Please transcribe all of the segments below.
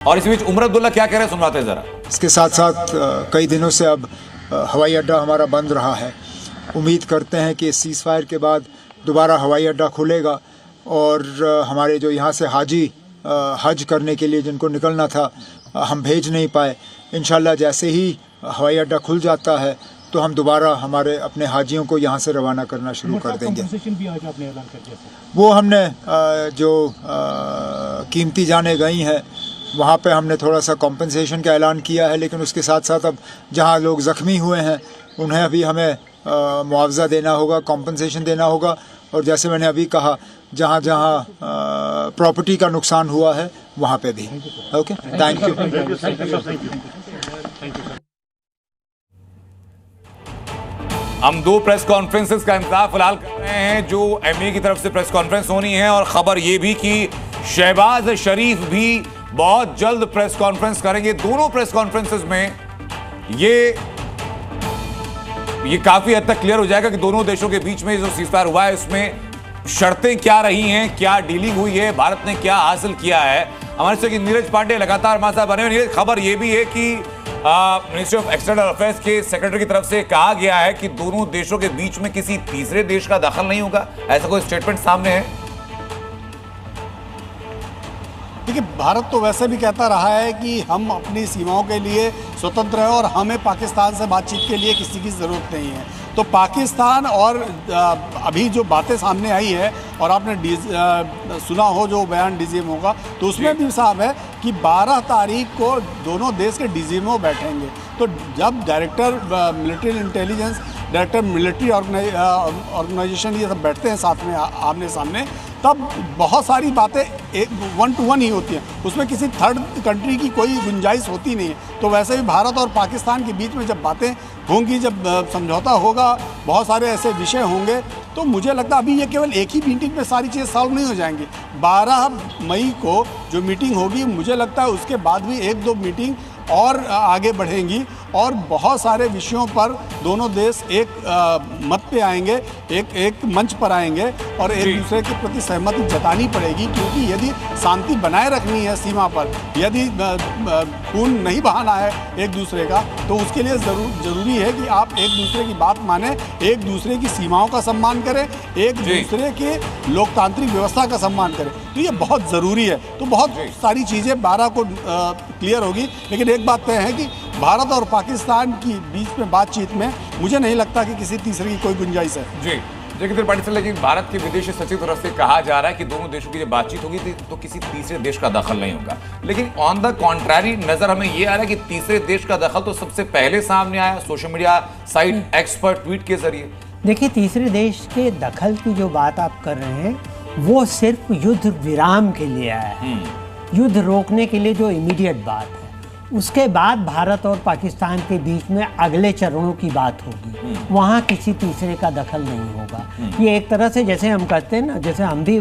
और इस बीच उमर अब्दुल्ला क्या कह रहे हैं सुनवाते हैं जरा। इसके साथ साथ कई दिनों से अब हवाई अड्डा हमारा बंद रहा है। उम्मीद करते हैं कि सीज़ फायर के बाद दोबारा हवाई अड्डा खुलेगा और हमारे जो यहाँ से हाजी हज करने के लिए जिनको निकलना था हम भेज नहीं पाए। इंशाल्लाह जैसे ही हवाई अड्डा खुल जाता है तो हम दोबारा हमारे अपने हाजियों को यहाँ से रवाना करना शुरू कर देंगे। भी आज आपने ऐलान कर दिया। वो हमने जो कीमती जाने गई हैं वहाँ पे हमने थोड़ा सा कॉम्पनसेशन का ऐलान किया है, लेकिन उसके साथ साथ अब जहाँ लोग ज़ख्मी हुए हैं उन्हें अभी हमें मुआवजा देना होगा, कॉम्पनसेशन देना होगा। और जैसे मैंने अभी कहा जहाँ जहाँ प्रॉपर्टी का नुकसान हुआ है वहाँ पे भी। Okay, thank you. हम दो प्रेस कॉन्फ्रेंसेस का इंतजार फिलहाल कर रहे हैं। जो एमए की तरफ से प्रेस कॉन्फ्रेंस होनी है और खबर ये भी कि शहबाज शरीफ भी बहुत जल्द प्रेस कॉन्फ्रेंस करेंगे। दोनों प्रेस कॉन्फ्रेंसेस में ये काफी हद तक क्लियर हो जाएगा कि दोनों देशों के बीच में जो सीज़फायर हुआ है उसमें शर्तें क्या रही हैं, क्या डीलिंग हुई है, भारत ने क्या हासिल किया है। हमारे से नीरज पांडे लगातार हमारे साथ बने हुए। नीरज, खबर यह भी है कि मिनिस्ट्री ऑफ एक्सटर्नल अफेयर्स के सेक्रेटरी की तरफ से कहा गया है कि दोनों देशों के बीच में किसी तीसरे देश का दखल नहीं होगा। ऐसा कोई स्टेटमेंट सामने है? देखिए, भारत तो वैसे भी कहता रहा है कि हम अपनी सीमाओं के लिए स्वतंत्र हैं और हमें पाकिस्तान से बातचीत के लिए किसी की ज़रूरत नहीं है। तो पाकिस्तान और अभी जो बातें सामने आई है और आपने सुना हो जो बयान डीजीएमओ का, तो उसमें भी साफ है कि 12 तारीख को दोनों देश के डीजीएमओ बैठेंगे। तो जब director military intelligence, director military organisation ये सब बैठते हैं साथ में आमने सामने, तब बहुत सारी बातें 1-to-1 ही होती हैं। उसमें किसी थर्ड कंट्री की कोई गुंजाइश होती नहीं है। तो वैसे भी भारत और पाकिस्तान के बीच में जब बातें होंगी, जब समझौता होगा, बहुत सारे ऐसे विषय होंगे, तो मुझे लगता है अभी ये केवल एक ही मीटिंग में सारी चीज़ सॉल्व नहीं हो जाएंगी। 12 मई को जो मीटिंग होगी, मुझे लगता है उसके बाद भी 1-2 मीटिंग और आगे बढ़ेंगी और बहुत सारे विषयों पर दोनों देश एक मत पे आएंगे, एक मंच पर आएंगे और एक दूसरे के प्रति सहमति जतानी पड़ेगी। क्योंकि यदि शांति बनाए रखनी है सीमा पर, यदि खून नहीं बहाना है एक दूसरे का, तो उसके लिए ज़रूरी है कि आप एक दूसरे की बात माने, एक दूसरे की सीमाओं का सम्मान करें, एक दूसरे के लोकतांत्रिक व्यवस्था का सम्मान करें। तो ये बहुत ज़रूरी है। तो बहुत सारी चीज़ें 12 को क्लियर होगी। लेकिन एक बात तय है कि भारत और पाकिस्तान की बीच में बातचीत में मुझे नहीं लगता कि किसी तीसरे की कोई गुंजाइश है। जी त्रिपाठी सर, लेकिन भारत के विदेश सचिव तरफ से कहा जा रहा है कि दोनों देशों की जब बातचीत होगी तो किसी तीसरे देश का दखल नहीं होगा। लेकिन ऑन द कॉन्ट्रैरी नजर हमें यह आ रहा है कि तीसरे देश का दखल तो सबसे पहले सामने आया सोशल मीडिया साइट एक्स पर ट्वीट के जरिए। देखिए, तीसरे देश के दखल की जो बात आप कर रहे हैं वो सिर्फ युद्ध विराम के लिए आया है, युद्ध रोकने के लिए जो इमीडिएट बात है। उसके बाद भारत और पाकिस्तान के बीच में अगले चरणों की बात होगी, वहाँ किसी तीसरे का दखल नहीं होगा। ये एक तरह से जैसे हम कहते हैं ना, जैसे हम भी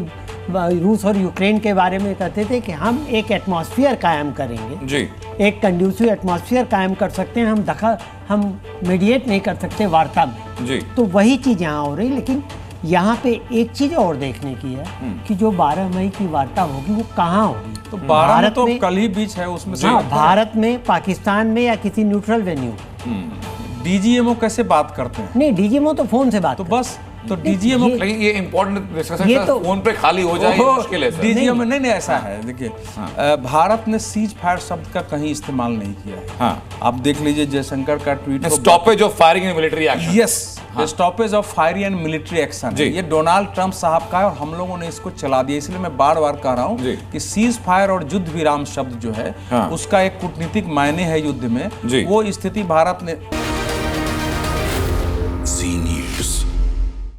रूस और यूक्रेन के बारे में कहते थे कि हम एक एटमॉस्फेयर कायम करेंगे जी, एक कंड्यूसिव एटमॉस्फेयर कायम कर सकते हैं, हम मीडिएट नहीं कर सकते वार्ता में जी। तो वही चीज़ यहाँ हो रही। लेकिन यहाँ पे एक चीज और देखने की है कि जो 12 मई की वार्ता होगी वो कहाँ होगी। तो 12 में तो कल ही बीच है उसमें से। हाँ, भारत में, पाकिस्तान में या किसी न्यूट्रल वेन्यू। डीजीएमओ कैसे बात करते हैं? नहीं, डीजीएमओ तो फोन से बात तो बस तो डीजीएमओ ये इंपॉर्टेंट डिस्कशन तो फोन पे खाली हो जाए मुश्किल है। डीजीएमओ नहीं ऐसा है। देखिए, भारत ने सीज फायर शब्द का कहीं इस्तेमाल नहीं किया है। हाँ, आप देख लीजिए जयशंकर का tweet, stoppage of firing and military action. Yes, stoppage of firing and military action, ये डोनाल्ड ट्रंप साहब का है और हम लोगों ने इसको चला दिया। इसलिए मैं बार बार कह रहा हूँ कि सीज फायर और युद्ध विराम शब्द जो है उसका एक कूटनीतिक मायने है युद्ध में। वो स्थिति भारत ने